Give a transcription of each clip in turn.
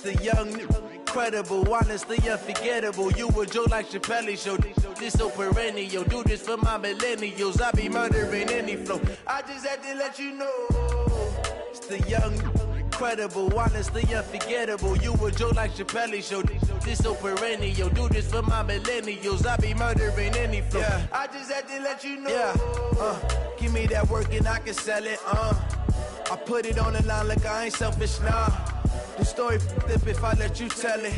The young, incredible, honestly unforgettable. You a Joe like Chappelle show. This so perennial. Do this for my millennials. I be murdering any flow. I just had to let you know. It's the young, incredible, honestly unforgettable. You a Joe like Chappelle show. This so perennial. Do this for my millennials. I be murdering any flow. Yeah. I just had to let you know. Yeah. Give me that work and I can sell it. I put it on the line like I ain't selfish, nah. The story flip if I let you tell it.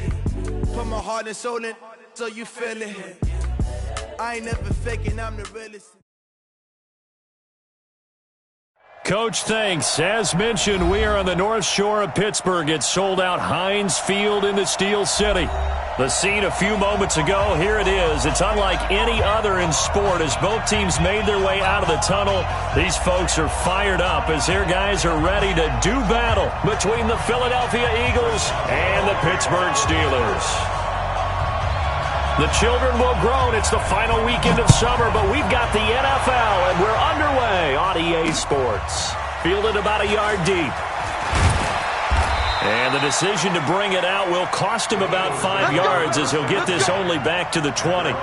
Put my heart and soul in so you feel it. I ain't never faking, I'm the realest. Coach, thanks. As mentioned, we are on the North Shore of Pittsburgh. It's sold out Heinz Field in the Steel City. The scene a few moments ago, here it is. It's unlike any other in sport as both teams made their way out of the tunnel. These folks are fired up as their guys are ready to do battle between the Philadelphia Eagles and the Pittsburgh Steelers. The children will groan. It's the final weekend of summer, but we've got the NFL, and we're underway on EA Sports. Fielded about a yard deep. And the decision to bring it out will cost him about 5 yards as he'll get this only back to the 20.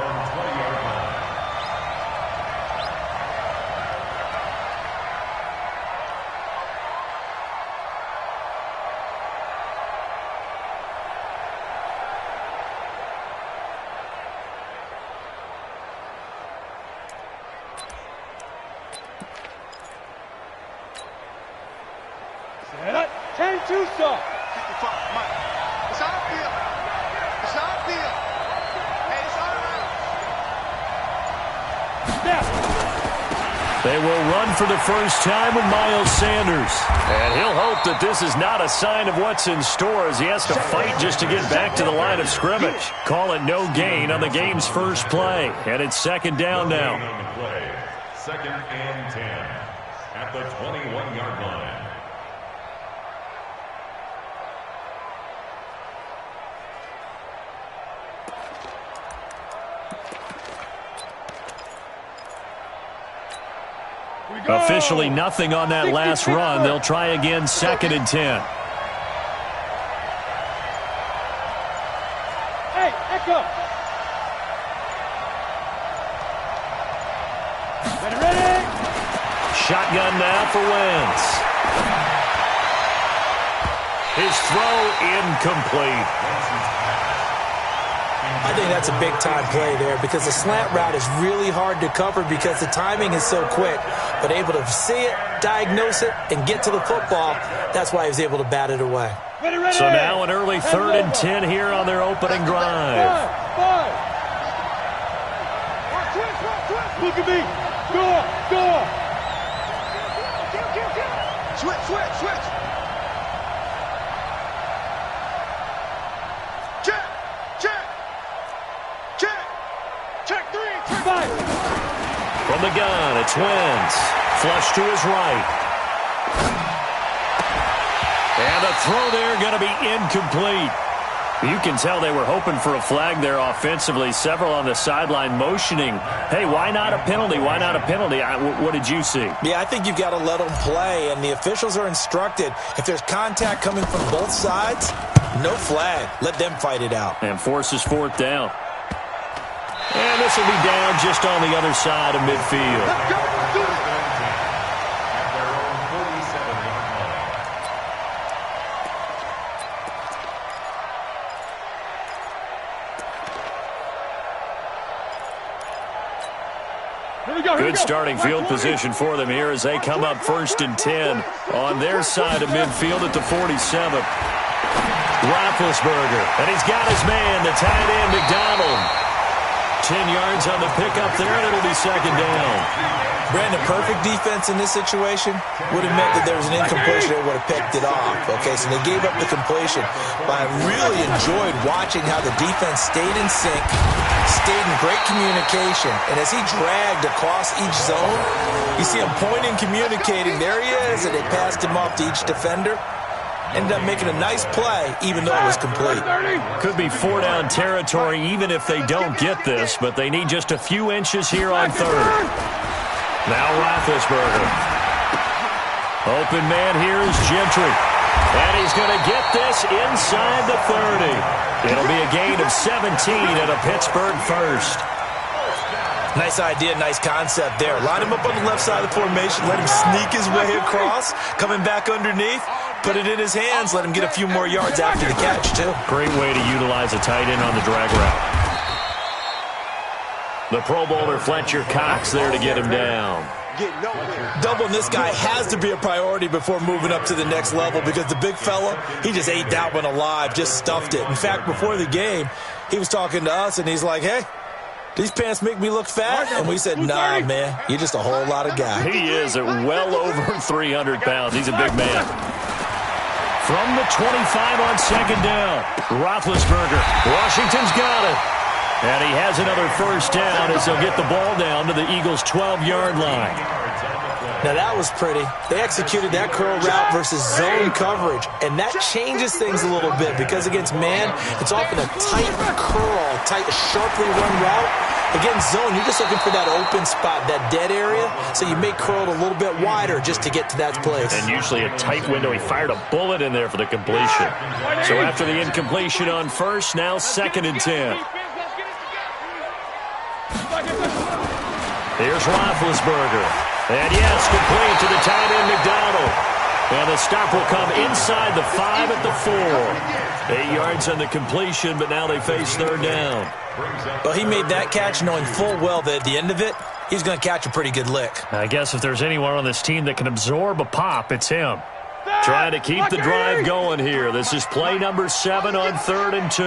They will run for the first time with Miles Sanders. And he'll hope that this is not a sign of what's in store as he has to fight just to get back to the line of scrimmage. Call it no gain on the game's first play. And it's second down now. Second and 10 at the 21-yard line. Officially nothing on that last run. They'll try again, second and 10. Hey, Echo. Ready. Shotgun now for Wentz. His throw incomplete. I think that's a big-time play there because the slant route is really hard to cover because the timing is so quick. But able to see it, diagnose it, and get to the football, that's why he was able to bat it away. Ready. So now an early 3rd and 10 here on their opening drive. Five. Look at me. Go. Switch. Check 3. From the gun, it's Wentz. Flush to his right. And the throw there going to be incomplete. You can tell they were hoping for a flag there offensively. Several on the sideline motioning, hey, why not a penalty? Why not a penalty? What did you see? Yeah, I think you've got to let them play, and the officials are instructed. If there's contact coming from both sides, no flag. Let them fight it out. And forces 4th down. And this will be down just on the other side of midfield. Good starting field position for them here as they come up 1st and 10 on their side of midfield at the 47. Roethlisberger, and he's got his man, the tight end, McDonald. 10 yards on the pickup there, and it'll be second down. Brandon, perfect defense in this situation would have meant that there was an incompletion that would have picked it off. Okay, so they gave up the completion. But I really enjoyed watching how the defense stayed in sync, stayed in great communication. And as he dragged across each zone, you see him pointing, communicating. There he is, and they passed him off to each defender. Ended up making a nice play, even though it was complete. Could be 4-down territory even if they don't get this, but they need just a few inches here on 3rd. Now Roethlisberger. Open man here is Gentry. And he's going to get this inside the 30. It'll be a gain of 17 and a Pittsburgh first. Nice idea, nice concept there. Line him up on the left side of the formation, let him sneak his way across, coming back underneath, put it in his hands, let him get a few more yards after the catch, too. Great way to utilize a tight end on the drag route. The Pro Bowler Fletcher Cox there to get him down. Doubling this guy has to be a priority before moving up to the next level because the big fella, he just ate that one alive, just stuffed it. In fact, before the game, he was talking to us, and he's like, hey, these pants make me look fat? And we said, nah, man, you're just a whole lot of guy. He is at well over 300 pounds. He's a big man. From the 25 on second down, Roethlisberger. Washington's got it. And he has another first down as they'll get the ball down to the Eagles' 12-yard line. Now, that was pretty. They executed that curl route versus zone coverage, and that changes things a little bit because against man, it's often a tight curl, tight, sharply run route. Against zone, you're just looking for that open spot, that dead area, so you make curl a little bit wider just to get to that place. And usually a tight window. He fired a bullet in there for the completion. So after the incompletion on first, now 2nd and 10. Here's Roethlisberger. And yes, complete to the tight end, McDonald. And the stop will come inside the 5 at the 4. 8 yards on the completion, but now they face third down. Well, he made that catch knowing full well that at the end of it, he's going to catch a pretty good lick. I guess if there's anyone on this team that can absorb a pop, it's him. Trying to keep the drive going here. This is play number 7 on 3rd and 2.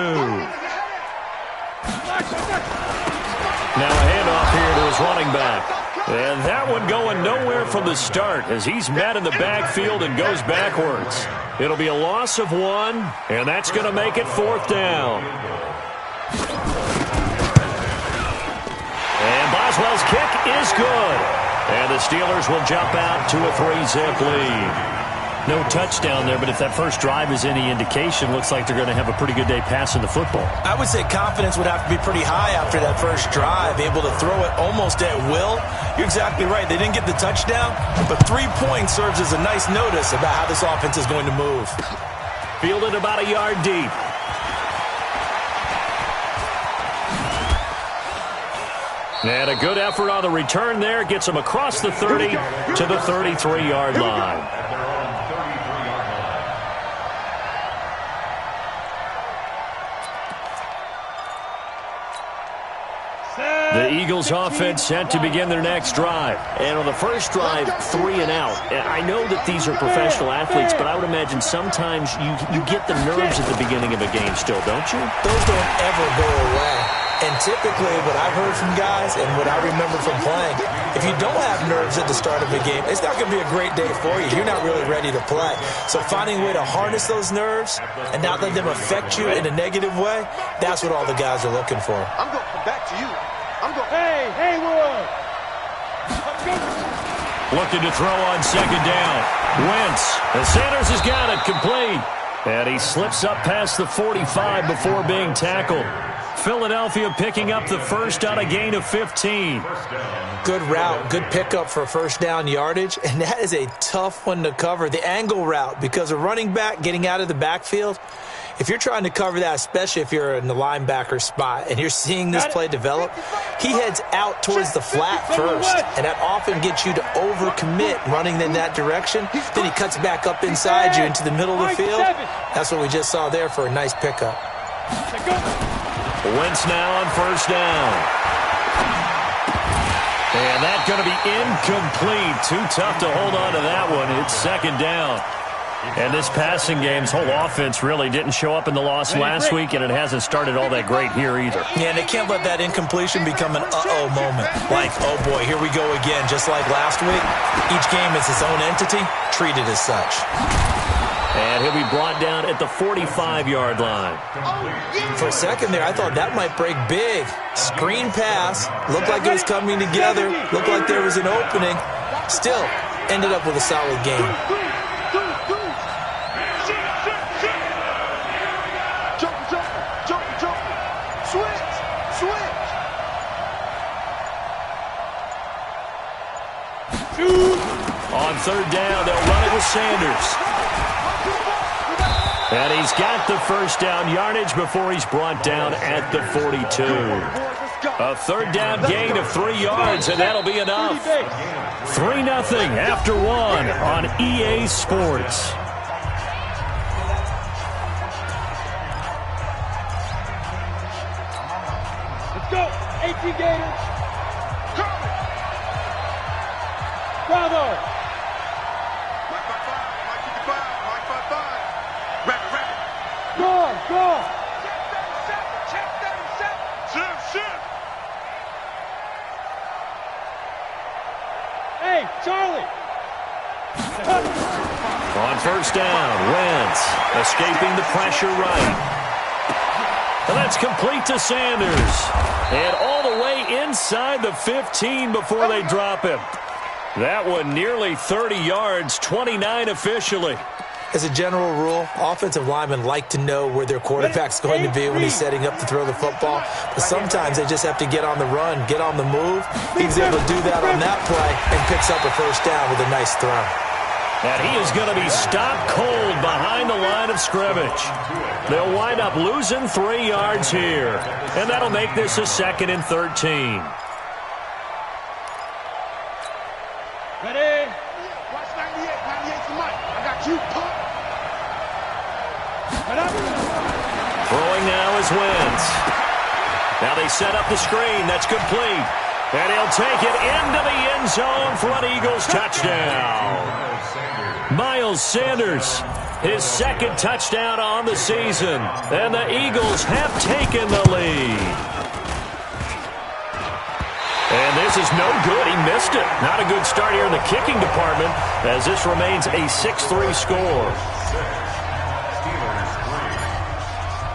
Now a handoff here to his running back. And that one going nowhere from the start as he's met in the backfield and goes backwards. It'll be a loss of 1, and that's going to make it 4th down. And Boswell's kick is good. And the Steelers will jump out to a 3-zip lead. No touchdown there, but if that first drive is any indication, looks like they're going to have a pretty good day passing the football. I would say confidence would have to be pretty high after that first drive, able to throw it almost at will. You're exactly right. They didn't get the touchdown, but 3 points serves as a nice notice about how this offense is going to move. Fielded about a yard deep. And a good effort on the return there. Gets him across the 30 to the 33-yard line. The Eagles offense set to begin their next drive. And on the first drive, 3 and out. I know that these are professional athletes, but I would imagine sometimes you get the nerves at the beginning of a game still, don't you? Those don't ever go away. And typically what I've heard from guys and what I remember from playing, if you don't have nerves at the start of a game, it's not going to be a great day for you. You're not really ready to play. So finding a way to harness those nerves and not let them affect you in a negative way, that's what all the guys are looking for. I'm going to come back to you. Hey, Haywood! Looking to throw on second down. Wentz. And Sanders has got it complete. And he slips up past the 45 before being tackled. Philadelphia picking up the first on a gain of 15. Good route, good pickup for first down yardage, and that is a tough one to cover. The angle route, because a running back getting out of the backfield, if you're trying to cover that, especially if you're in the linebacker spot and you're seeing this play develop, he heads out towards the flat first, and that often gets you to overcommit running in that direction. Then he cuts back up inside you into the middle of the field. That's what we just saw there for a nice pickup. Wentz now on first down. And that's going to be incomplete. Too tough to hold on to that one. It's second down. And this passing game's whole offense really didn't show up in the loss last week, and it hasn't started all that great here either. Yeah, and they can't let that incompletion become an uh-oh moment. Like, oh boy, here we go again. Just like last week, each game is its own entity, treated as such. And he'll be brought down at the 45-yard line. For a second there, I thought that might break big. Screen pass, looked like it was coming together, looked like there was an opening. Still, ended up with a solid game. On third down, they'll run it with Sanders. And he's got the first down yardage before he's brought down at the 42. A third down gain of 3 yards, and that'll be enough. 3-0 after 1 on EA Sports. Let's go. 18 Gators. Bravo. Go. Hey, Charlie. On first down, Wentz escaping the pressure right. And that's complete to Sanders. And all the way inside the 15 before they drop him. That one nearly 30 yards, 29 officially. As a general rule, offensive linemen like to know where their quarterback's going to be when he's setting up to throw the football. But sometimes they just have to get on the run, get on the move. He was able to do that on that play and picks up a first down with a nice throw. And he is going to be stopped cold behind the line of scrimmage. They'll wind up losing 3 yards here. And that'll make this a 2nd and 13. Ready? Watch 98. 98's the mic. I got you. Throwing now is Wentz. Now they set up the screen. That's complete. And he'll take it into the end zone for an Eagles touchdown. Miles Sanders, his 2nd touchdown on the season. And the Eagles have taken the lead. And this is no good. He missed it. Not a good start here in the kicking department as this remains a 6-3 score.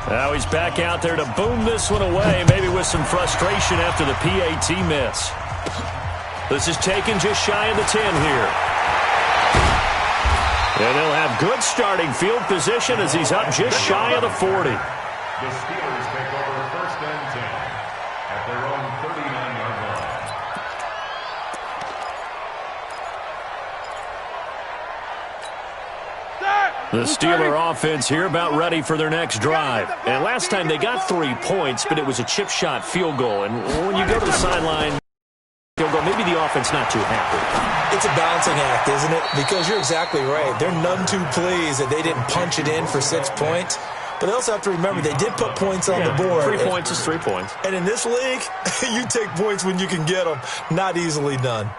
Now he's back out there to boom this one away, maybe with some frustration after the PAT miss. This is taken just shy of the 10 here. And they'll have good starting field position as he's up just shy of the 40. The Steelers take over 1st and 10 at their own 39-yard line. The Steeler offense here about ready for their next drive. And last time they got 3 points, but it was a chip shot field goal. And when you go to the sideline, field goal, maybe the offense not too happy. It's a balancing act, isn't it? Because you're exactly right. They're none too pleased that they didn't punch it in for 6 points. But they also have to remember they did put points on the board. 3 points is 3 points. And in this league, you take points when you can get them. Not easily done.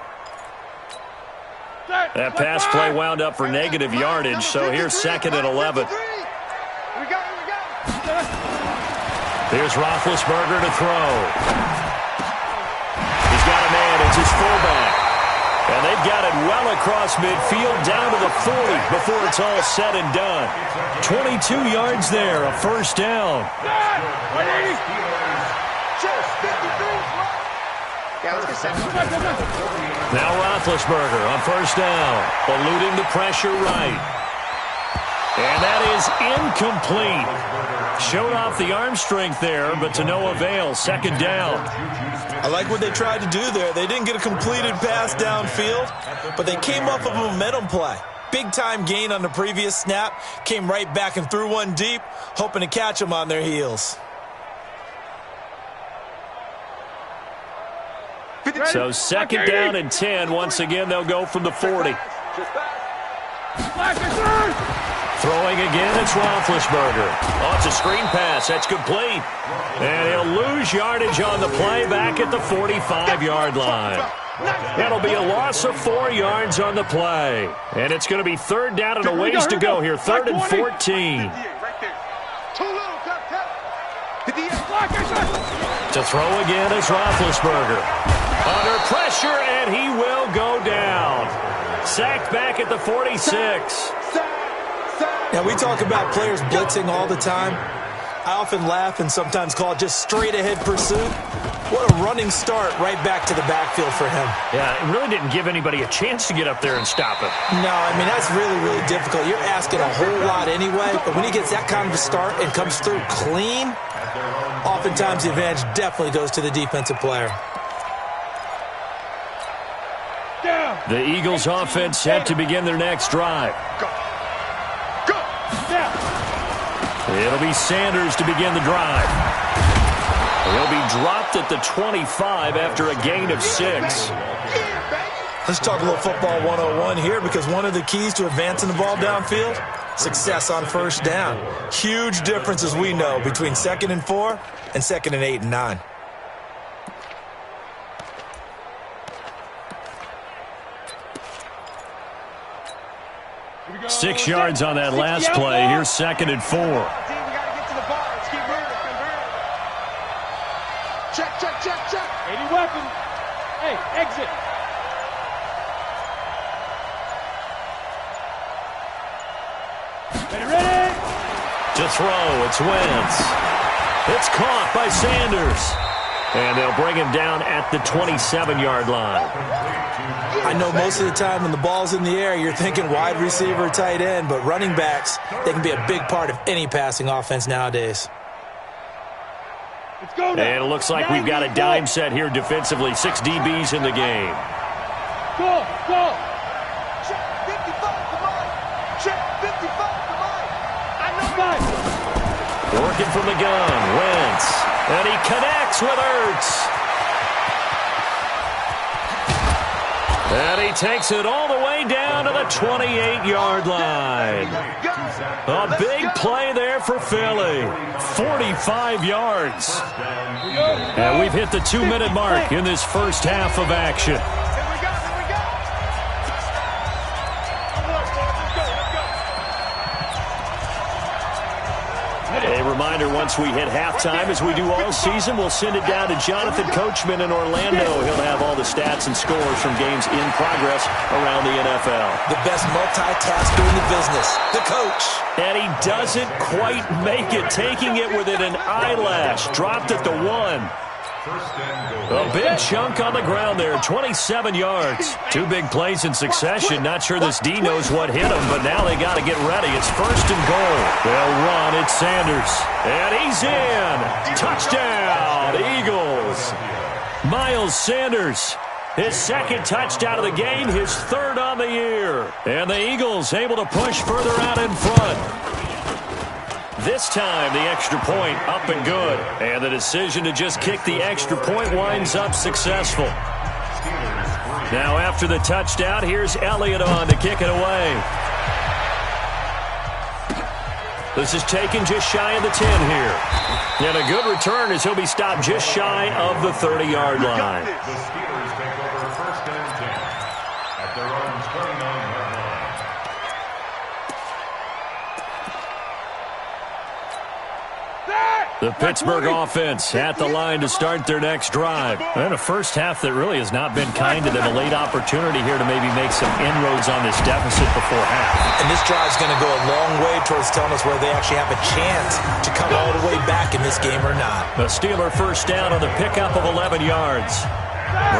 That pass play wound up for negative yardage, so here's 2nd and 11. Here's Roethlisberger to throw. He's got a man. It's his fullback. And they've got it well across midfield down to the 40 before it's all said and done. 22 yards there, a first down. Now Roethlisberger on first down, eluding the pressure right. And that is incomplete. Showed off the arm strength there, but to no avail. 2nd down. I like what they tried to do there. They didn't get a completed pass downfield, but they came off of a momentum play. Big-time gain on the previous snap. Came right back and threw one deep, hoping to catch them on their heels. So 2nd down and 10. Once again, they'll go from the 40. Throwing again, it's Roethlisberger. Oh, it's a screen pass. That's complete. And he'll lose yardage on the play back at the 45-yard line. That'll be a loss of 4 yards on the play. And it's going to be 3rd down and a ways to go here. 3rd and 14. To throw again is Roethlisberger. Under pressure, and he will go down. Sacked back at the 46. Now, we talk about players blitzing all the time. I often laugh and sometimes call it just straight-ahead pursuit. What a running start right back to the backfield for him. Yeah, it really didn't give anybody a chance to get up there and stop him. No, I mean, that's really, really difficult. You're asking a whole lot anyway, but when he gets that kind of a start and comes through clean, oftentimes the advantage definitely goes to the defensive player. The Eagles offense set to begin their next drive. It'll be Sanders to begin the drive. He'll be dropped at the 25 after a gain of 6. Let's talk a little football 101 here, because one of the keys to advancing the ball downfield, success on first down. Huge difference, as we know, between 2nd and 4 and 2nd and 8 and 9. 6 yards on that last play. Here's 2nd and 4. Check. 80 weapon. Hey, exit. Ready? To throw, it's Wentz. It's caught by Sanders. And they'll bring him down at the 27-yard line. I know most of the time when the ball's in the air, you're thinking wide receiver, tight end, but running backs, they can be a big part of any passing offense nowadays. Let's go now. And it looks like we've got a dime set here defensively. 6 DBs in the game. Go. Check 55 for mine. Check 55 for mine. I know Nice. Working from the gun, Wentz. And he connects with Ertz. And he takes it all the way down to the 28-yard line. A big play there for Philly. 45 yards. And we've hit the 2-minute mark in this first half of action. A reminder, once we hit halftime, as we do all season, we'll send it down to Jonathan Coachman in Orlando. He'll have all the stats and scores from games in progress around the NFL. The best multitasker in the business, the coach. And he doesn't quite make it, taking it within an eyelash. Dropped at the 1. A big chunk on the ground there, 27 yards. 2 big plays in succession. Not sure this D knows what hit him, but now they got to get ready. It's 1st and goal. They'll run. It's Sanders. And he's in. Touchdown, Eagles. Miles Sanders. His 2nd touchdown of the game, his 3rd on the year. And the Eagles able to push further out in front. This time, the extra point up and good. And the decision to just kick the extra point winds up successful. Now, after the touchdown, here's Elliott on to kick it away. This is taken just shy of the 10 here. And a good return as he'll be stopped just shy of the 30-yard line. The Steelers take over 1st and 10 at their own 29-yard line. The Pittsburgh offense at the line to start their next drive. And a first half that really has not been kind to them. A late opportunity here to maybe make some inroads on this deficit before half. And this drive's going to go a long way towards telling us whether they actually have a chance to come all the way back in this game or not. The Steeler first down on the pickup of 11 yards.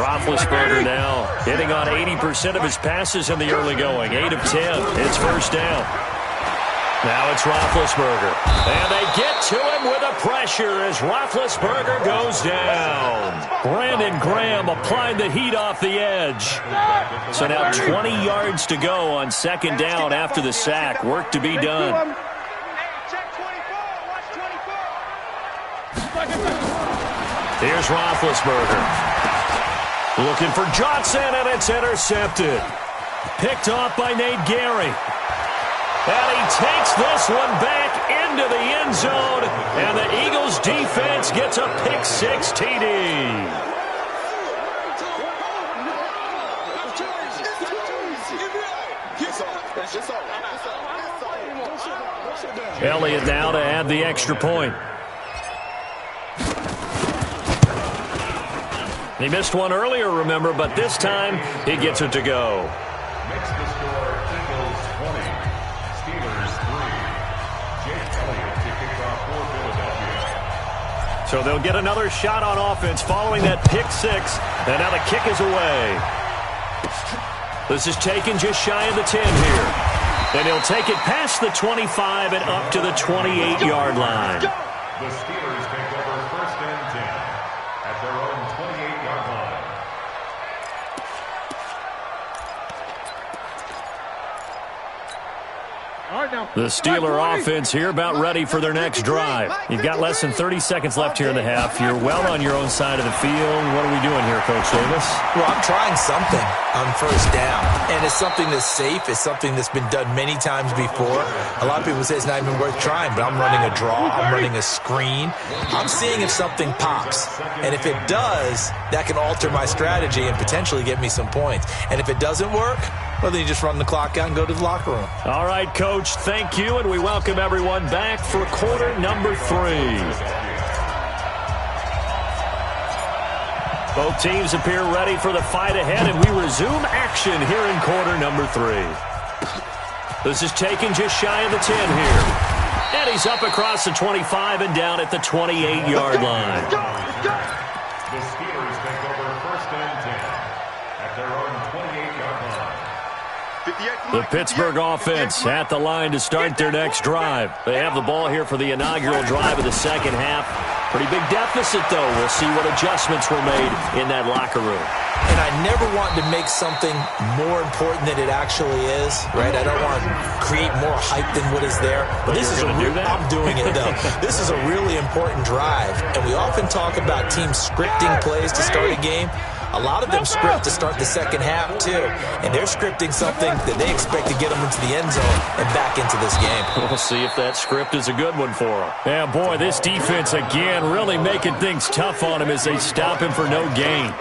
Roethlisberger now hitting on 80% of his passes in the early going. 8 of 10. It's first down. Now it's Roethlisberger. And they get to him with a pressure as Roethlisberger goes down. Brandon Graham applied the heat off the edge. So now 20 yards to go on 2nd down after the sack. Work to be done. Here's Roethlisberger. Looking for Johnson, and it's intercepted. Picked off by Nate Gary. And he takes this one back into the end zone, and the Eagles defense gets a pick-6 TD. Elliott now to add the extra point. He missed one earlier, remember, but this time he gets it to go. Makes the score Eagles 20, Steelers 3. Jake Elliott to kick off for Philadelphia. So they'll get another shot on offense following that pick-6, and now the kick is away. This is taken just shy of the 10 here. And he'll take it past the 25 and up to the 28-yard line. The Steelers take over 1st and 10 at their own 28-yard line. The Steeler offense here about ready for their next drive. You've got less than 30 seconds left here in the half. You're well on your own side of the field. What are we doing here, Coach Davis? Well, I'm trying something on first down, and it's something that's safe. It's something that's been done many times before. A lot of people say it's not even worth trying, but I'm running a draw. I'm running a screen. I'm seeing if something pops, and if it does, that can alter my strategy and potentially get me some points. And if it doesn't work, well, then you just run the clock out and go to the locker room. All right, Coach, thank you, and we welcome everyone back for quarter number 3. Both teams appear ready for the fight ahead, and we resume action here in quarter number 3. This is taken just shy of the 10 here. And he's up across the 25 and down at the 28-yard line. The Steelers take over first and 10 at their own 28-yard line. The Pittsburgh offense at the line to start their next drive. They have the ball here for the inaugural drive of the second half. Pretty big deficit, though. We'll see what adjustments were made in that locker room. And I never want to make something more important than it actually is, right? I don't want to create more hype than what is there. But this is I'm doing it, though. This is a really important drive. And we often talk about teams scripting plays to start a game. A lot of them script to start the second half, too. And they're scripting something that they expect to get them into the end zone and back into this game. We'll see if that script is a good one for them. Yeah, boy, this defense, again, really making things tough on him as they stop him for no gain.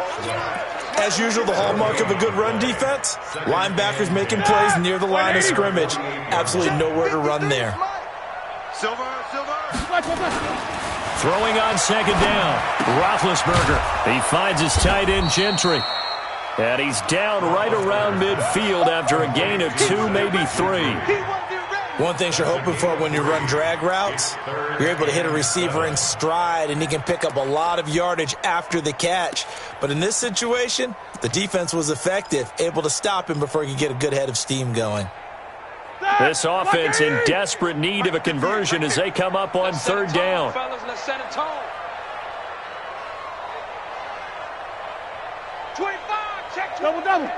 As usual, the hallmark of a good run defense, linebackers making plays near the line of scrimmage. Absolutely nowhere to run there. Throwing on second down, Roethlisberger. He finds his tight end, Gentry. And he's down right around midfield after a gain of 2, maybe 3. One thing you're hoping for when you run drag routes, you're able to hit a receiver in stride, and he can pick up a lot of yardage after the catch. But in this situation, the defense was effective, able to stop him before he could get a good head of steam going. This offense in desperate need of a conversion as they come up on third down. Double.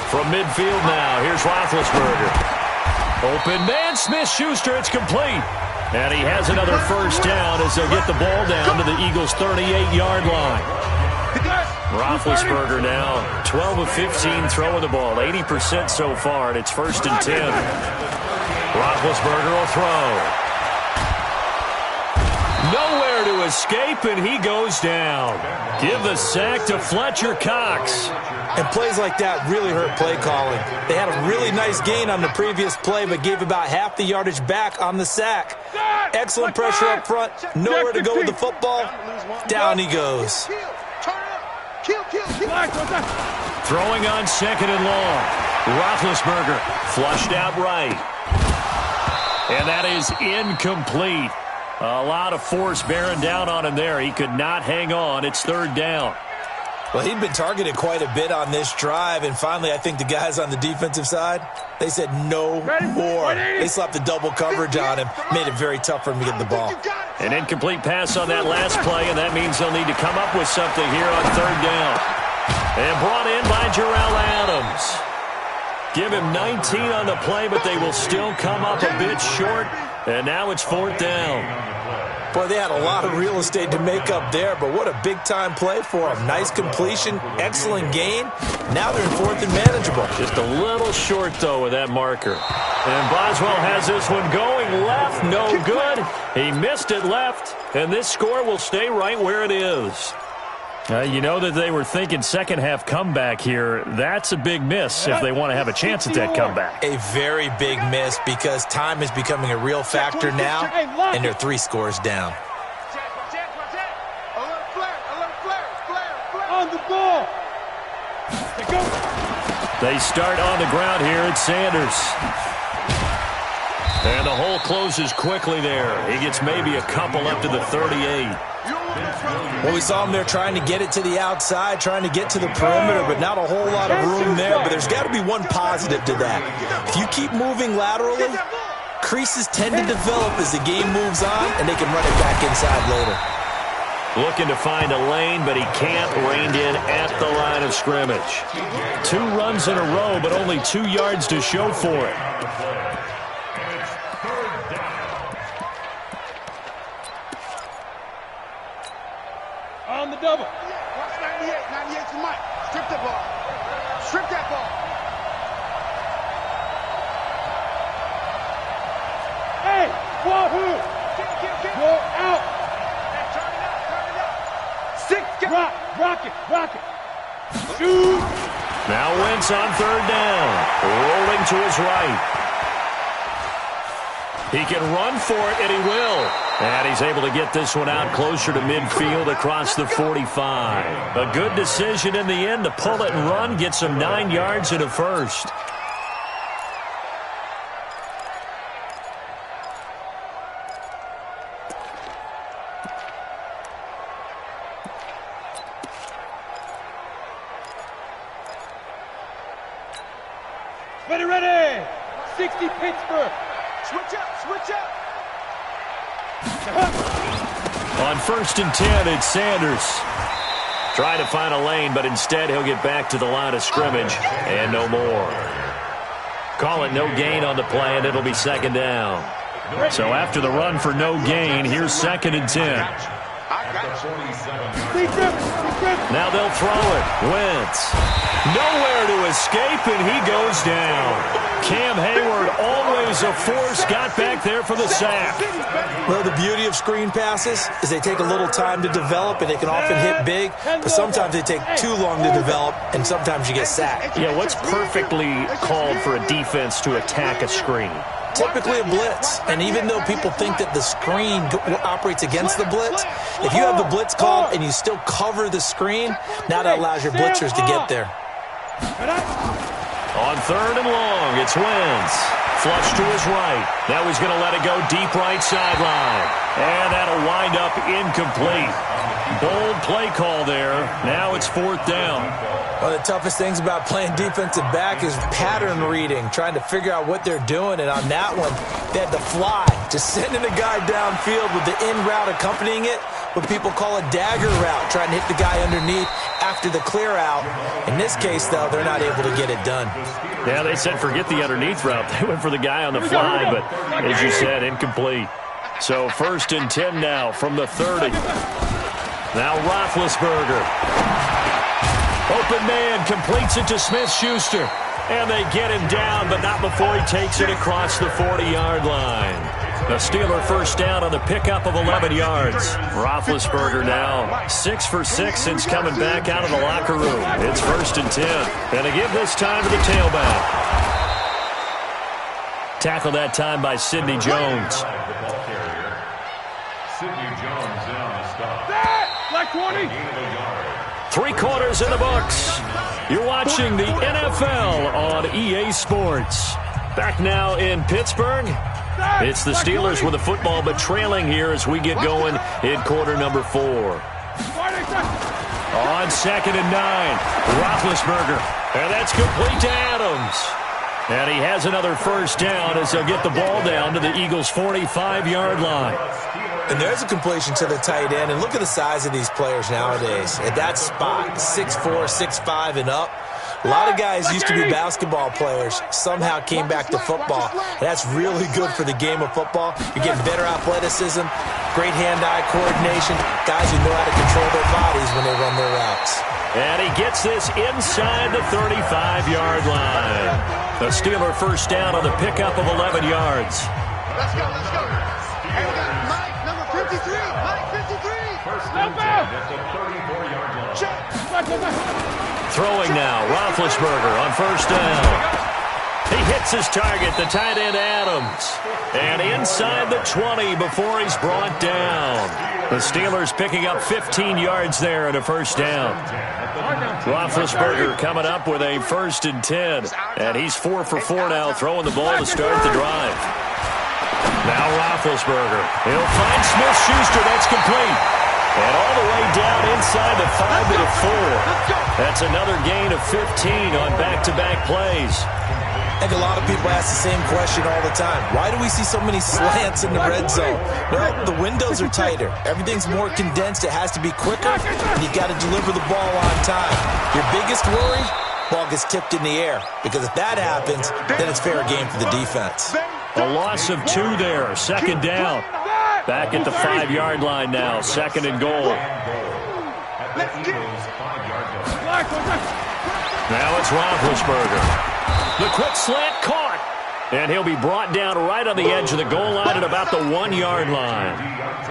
From midfield now, here's Roethlisberger. Open man, Smith-Schuster, it's complete. And he has another first down as they'll get the ball down to the Eagles' 38-yard line. Roethlisberger now 12 of 15 throwing the ball, 80% so far, and it's first and 10. Roethlisberger will throw. Nowhere to escape, and he goes down. Give the sack to Fletcher Cox. And plays like that really hurt play calling. They had a really nice gain on the previous play, but gave about half the yardage back on the sack. Excellent pressure up front. Nowhere to go with the football. Down he goes. Throwing on second and long. Roethlisberger flushed out right. And that is incomplete. A lot of force bearing down on him there. He could not hang on. It's third down. Well, he'd been targeted quite a bit on this drive, and finally I think the guys on the defensive side, they said no more. They slapped the double coverage on him, made it very tough for him to get the ball. An incomplete pass on that last play, and that means they'll need to come up with something here on third down. And brought in by Jarrell Adams. Give him 19 on the play, but they will still come up a bit short, and now it's fourth down. Boy, they had a lot of real estate to make up there, but what a big-time play for them. Nice completion, excellent gain. Now they're in fourth and manageable. Just a little short, though, with that marker. And Boswell has this one going left, no good. He missed it left, and this score will stay right where it is. You know that they were thinking second-half comeback here. That's a big miss if they want to have a chance at that comeback. A very big miss because time is becoming a real factor now, and they're 3 scores down. On the ball. They start on the ground here at Sanders. And the hole closes quickly there. He gets maybe a couple up to the 38. Well, we saw him there trying to get it to the outside, trying to get to the perimeter, but not a whole lot of room there. But there's got to be one positive to that. If you keep moving laterally, creases tend to develop as the game moves on, and they can run it back inside later. Looking to find a lane, but he can't. Reined in at the line of scrimmage. 2 runs in a row, but only 2 yards to show for it. On the double. Watch 98. 98's the mic. Strip the ball. Strip that ball. Hey, wahoo! Go out. Turn it up. Turn it up. 6. Rock it. Shoot. Now Wentz on 3rd down. Rolling to his right. He can run for it, and he will. And he's able to get this one out closer to midfield across the 45. A good decision in the end to pull it and run, gets him 9 yards and a first. Ready. 60 Pittsburgh. Switch up. On 1st and 10, it's Sanders. Trying to find a lane, but instead he'll get back to the line of scrimmage and no more. Call it no gain on the play, and it'll be 2nd down. So after the run for no gain, here's 2nd and 10. Now they'll throw it. Wentz. Nowhere to escape, and he goes down. Cam Hayward, always a force, got back there for the sack. Well, the beauty of screen passes is they take a little time to develop, and they can often hit big, but sometimes they take too long to develop, and sometimes you get sacked. Yeah, what's perfectly called for a defense to attack a screen? Typically a blitz, and even though people think that the screen operates against the blitz, if you have the blitz called and you still cover the screen, now that allows your blitzers to get there. On 3rd and long, it's Wentz. Flush to his right. Now he's going to let it go deep right sideline. And that'll wind up incomplete. Bold play call there. Now it's 4th down. One of the toughest things about playing defensive back is pattern reading, trying to figure out what they're doing. And on that one, they had to fly, just sending a guy downfield with the in route accompanying it, what people call a dagger route, trying to hit the guy underneath after the clear out. In this case, though, they're not able to get it done. Yeah, they said forget the underneath route. They went for the guy on the fly, but as you said, incomplete. So 1st and 10 now from the 30. Now Roethlisberger. Open man completes it to Smith-Schuster. And they get him down, but not before he takes it across the 40-yard line. The Steeler 1st down on the pickup of 11 yards. Roethlisberger now 6 for 6 since coming back out of the locker room. It's 1st and 10. And to give this time to the tailback. Tackled that time by Sidney Jones. Sidney Jones down to stop. Black 20. 3 quarters in the books. You're watching the NFL on EA Sports. Back now in Pittsburgh. It's the Steelers with the football, but trailing here as we get going in quarter number 4. On 2nd and 9, Roethlisberger. And that's complete to Adams. And he has another 1st down as they'll get the ball down to the Eagles' 45-yard line. And there's a completion to the tight end. And look at the size of these players nowadays. At that spot, 6'4", 6'5", and up. A lot of guys used to be basketball players, somehow came back to football. And that's really good for the game of football. You're getting better athleticism, great hand-eye coordination, guys who know how to control their bodies when they run their routes. And he gets this inside the 35-yard line. The Steeler 1st down on the pickup of 11 yards. Let's go. And we got Mike, number 53. Mike, 53. First down at the 34-yard line. Check. Throwing now, Roethlisberger on 1st down. He hits his target, the tight end Adams. And inside the 20 before he's brought down. The Steelers picking up 15 yards there at a 1st down. Roethlisberger coming up with a 1st and 10. And he's 4 for 4 now, throwing the ball to start the drive. Now Roethlisberger. He'll find Smith-Schuster. That's complete. And all the way down inside the 5 to the 4. That's another gain of 15 on back-to-back plays. I think a lot of people ask the same question all the time. Why do we see so many slants in the red zone? Well, the windows are tighter. Everything's more condensed. It has to be quicker, and you got to deliver the ball on time. Your biggest worry? Ball gets tipped in the air. Because if that happens, then it's fair game for the defense. A loss of 2 there. Second down. Back at the 5-yard line now. Second and goal. Now it's Roethlisberger. The quick slant caught. And he'll be brought down right on the edge of the goal line at about the 1-yard line.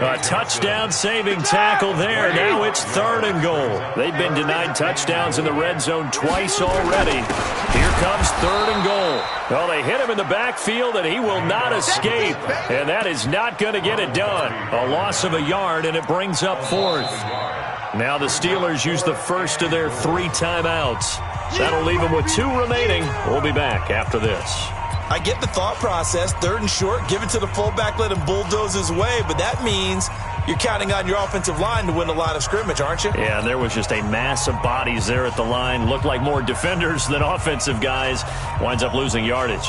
A touchdown-saving tackle there. Now it's 3rd and goal. They've been denied touchdowns in the red zone twice already. Here comes 3rd and goal. Well, they hit him in the backfield, and he will not escape. And that is not going to get it done. A loss of a yard, and it brings up 4th. Now the Steelers use the first of their 3 timeouts. That'll leave them with 2 remaining. We'll be back after this. I get the thought process. 3rd and short, give it to the fullback, let him bulldoze his way. But that means you're counting on your offensive line to win the line of scrimmage, aren't you? Yeah, and there was just a mass of bodies there at the line. Looked like more defenders than offensive guys. Winds up losing yardage.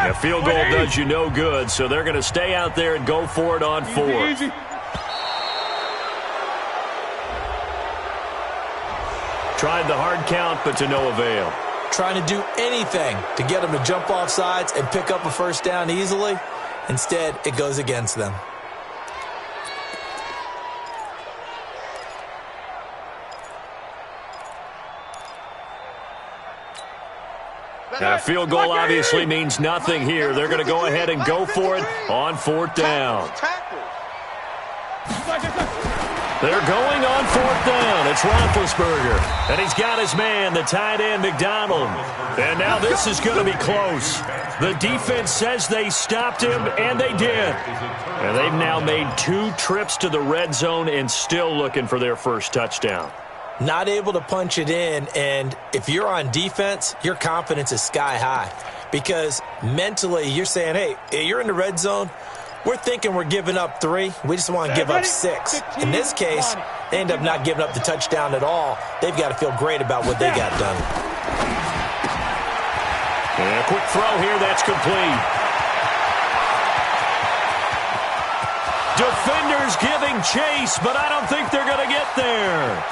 A field goal does you no good, so they're going to stay out there and go for it on 4th. Easy. Tried the hard count, but to no avail. Trying to do anything to get them to jump off sides and pick up a first down easily. Instead, it goes against them. A field goal obviously means nothing here. They're going to go ahead and go for it on 4th down. They're going on 4th down. It's Roethlisberger. And he's got his man, the tight end, McDonald. And now this is going to be close. The defense says they stopped him, and they did. And they've now made 2 trips to the red zone and still looking for their first touchdown. Not able to punch it in, and if you're on defense, your confidence is sky high. Because mentally, you're saying, hey, you're in the red zone. We're thinking we're giving up 3. We just want to give up 6. In this case, they end up not giving up the touchdown at all. They've got to feel great about what they got done. And a quick throw here, that's complete. Defenders giving chase, but I don't think they're going to get there.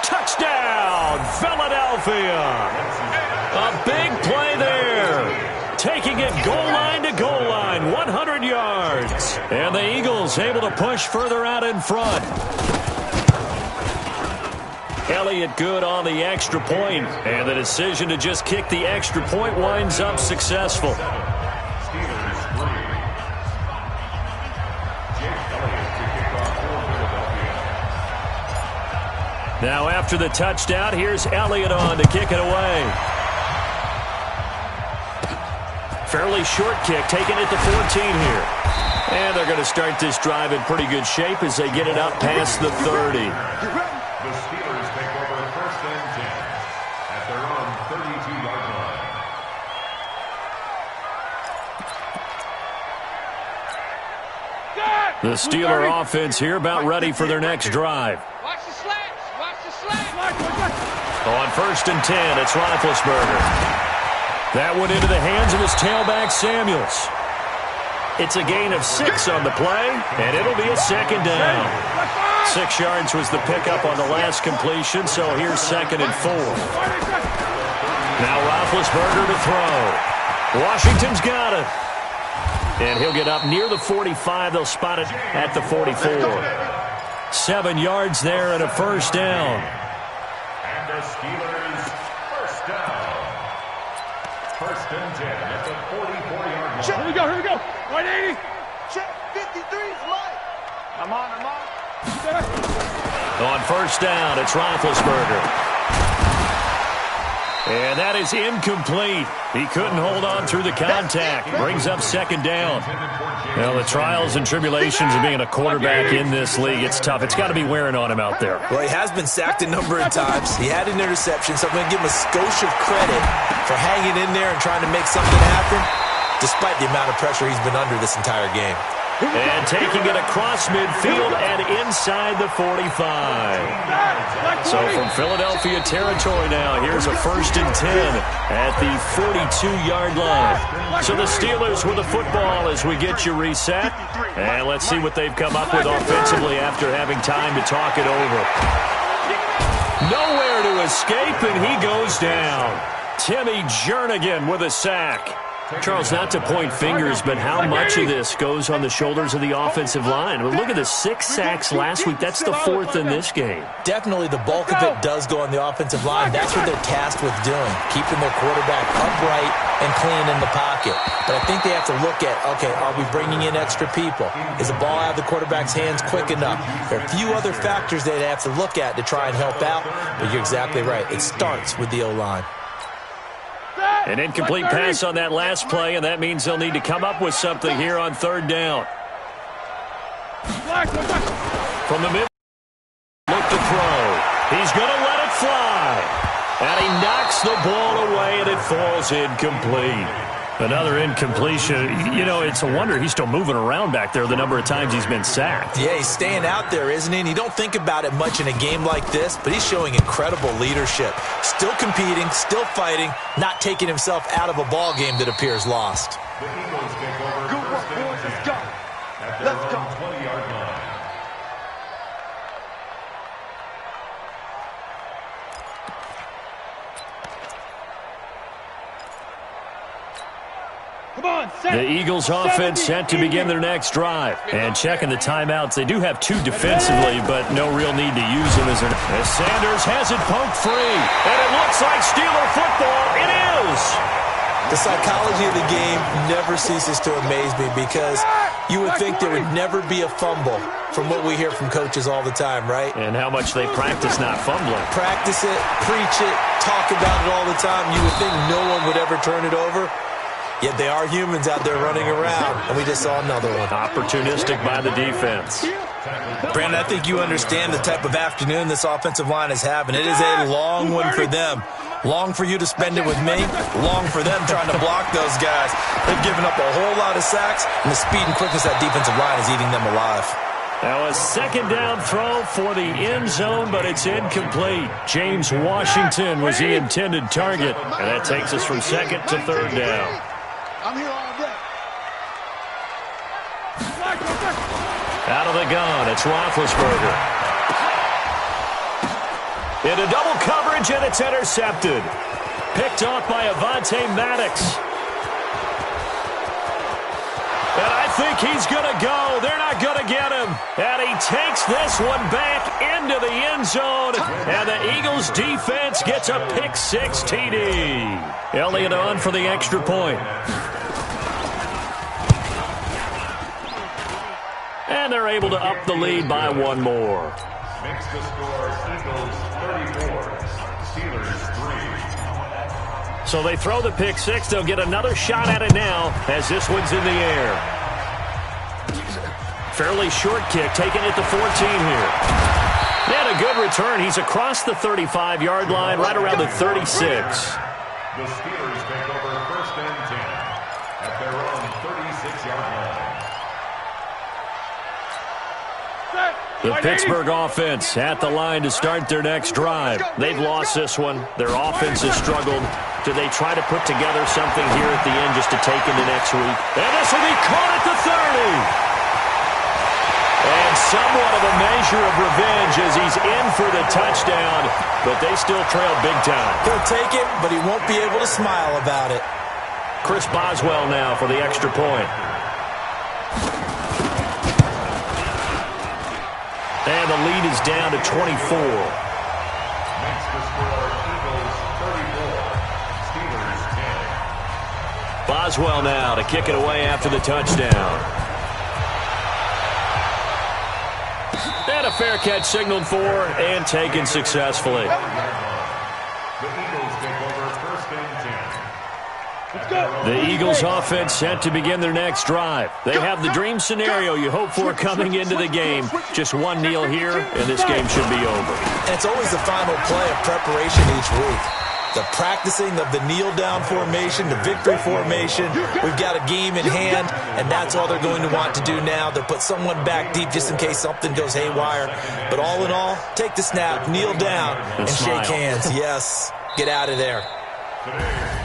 Touchdown, Philadelphia. A big play there. Taking it goal line to goal line, 100 yards. And the Eagles able to push further out in front. Elliott good on the extra point, and the decision to just kick the extra point winds up successful. Now after the touchdown, here's Elliott on to kick it away. Fairly short kick, taking it to 14 here. And they're going to start this drive in pretty good shape as they get it up past the 30. The Steelers take over 1st and 10 at their own 32-yard line. The Steeler offense here about ready for their next drive. Watch the slants. Watch the slants. On 1st and 10, it's Roethlisberger. That went into the hands of his tailback, Samuels. It's a gain of 6 on the play, and it'll be a 2nd down. 6 yards was the pickup on the last completion, so here's 2nd and 4. Now Roethlisberger to throw. Washington's got it. And he'll get up near the 45. They'll spot it at the 44. 7 yards there and a 1st down. And the Steelers' 1st down. 1st and 10 at the 44-yard line. Here we go. Here we go. 180. Check 53's Mike. I'm on. On 1st down, it's Roethlisberger. And that is incomplete. He couldn't hold on through the contact. Brings up second down. Well, the trials and tribulations of being a quarterback in this league, it's tough. It's got to be wearing on him out there. Well, he has been sacked a number of times. He had an interception, so I'm going to give him a skosh of credit for hanging in there and trying to make something happen, despite the amount of pressure he's been under this entire game. And taking it across midfield and inside the 45. So from Philadelphia territory now, here's a 1st and 10 at the 42-yard line. So the Steelers with the football as we get you reset. And let's see what they've come up with offensively after having time to talk it over. Nowhere to escape, and he goes down. Timmy Jernigan with a sack. Charles, not to point fingers, but how much of this goes on the shoulders of the offensive line? Well, look at the 6 sacks last week. That's the 4th in this game. Definitely the bulk of it does go on the offensive line. That's what they're tasked with doing, keeping their quarterback upright and clean in the pocket. But I think they have to look at, okay, are we bringing in extra people? Is the ball out of the quarterback's hands quick enough? There are a few other factors they'd have to look at to try and help out, but you're exactly right. It starts with the O-line. An incomplete pass on that last play, and that means they'll need to come up with something here on 3rd down. From the middle, look to throw. He's going to let it fly. And he knocks the ball away, and it falls incomplete. Another incompletion. You know, it's a wonder he's still moving around back there the number of times he's been sacked. Yeah, he's staying out there, isn't he? And you don't think about it much in a game like this, but he's showing incredible leadership. Still competing, still fighting, not taking himself out of a ball game that appears lost. The Eagles take over. Good work, boys. Let's go. At their Let's go. own 20-yard line. The Eagles offense set to begin their next drive. And checking the timeouts, they do have 2 defensively, but no real need to use them as Sanders has it poked free. And it looks like Steeler football. It is. The psychology of the game never ceases to amaze me because you would think there would never be a fumble from what we hear from coaches all the time, right? And how much they practice not fumbling. Practice it, preach it, talk about it all the time. You would think no one would ever turn it over. Yet they are humans out there running around, and we just saw another one. Opportunistic by the defense. Brandon, I think you understand the type of afternoon this offensive line is having. It is a long one for them. Long for you to spend it with me. Long for them trying to block those guys. They've given up a whole lot of sacks, and the speed and quickness of that defensive line is eating them alive. Now a 2nd down throw for the end zone, but it's incomplete. James Washington was the intended target, and that takes us from 2nd to 3rd down. I'm here all day. Out of the gun, it's Roethlisberger. Into double coverage, and it's intercepted. Picked off by Avonte Maddox. And I think he's going to go. They're not going to get him. And he takes this one back into the end zone. And the Eagles defense gets a pick-6 TD. Elliott on for the extra point. And they're able to up the lead by 1 more. Makes the score Eagles 34, Steelers 3. So they throw the pick-6. They'll get another shot at it now as this one's in the air. Fairly short kick, taken at the 14 here. And a good return. He's across the 35-yard line, right around the 36. The Steelers take over 1st and 10 at their own 36-yard line. The Pittsburgh offense at the line to start their next drive. They've lost this one. Their offense has struggled. Do they try to put together something here at the end just to take into next week? And this will be caught at the 30. And somewhat of a measure of revenge as he's in for the touchdown, but they still trail big time. He'll take it, but he won't be able to smile about it. Chris Boswell now for the extra point. And the lead is down to 24. Makes the score Eagles 34, Steelers 10. Boswell now to kick it away after the touchdown. And a fair catch signaled for and taken successfully. The Eagles take over The Eagles offense set to begin their next drive. They have the dream scenario you hope for coming into the game. Just one kneel here, and this game should be over. And it's always the final play of preparation each week. The practicing of the kneel-down formation, the victory formation. We've got a game in hand, and that's all they're going to want to do now. They'll put someone back deep just in case something goes haywire. But all in all, take the snap, kneel down, and shake hands. Yes, get out of there.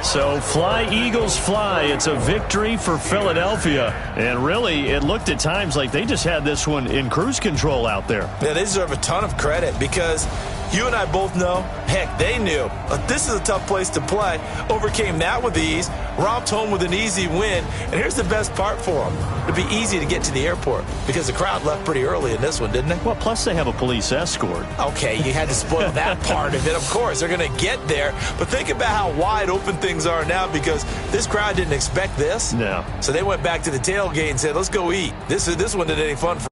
So fly, Eagles, fly. It's a victory for Philadelphia. And really, it looked at times like they just had this one in cruise control out there. Yeah, they deserve a ton of credit because you and I both know, heck, they knew. This is a tough place to play. Overcame that with ease, romped home with an easy win. And here's the best part for them. It'd be easy to get to the airport because the crowd left pretty early in this one, didn't they? Well, plus they have a police escort. Okay, you had to spoil that part of it. Of course, they're going to get there. But think about how wide open things are now because this crowd didn't expect this. No. So they went back to the tailgate and said, let's go eat. This one isn't any fun for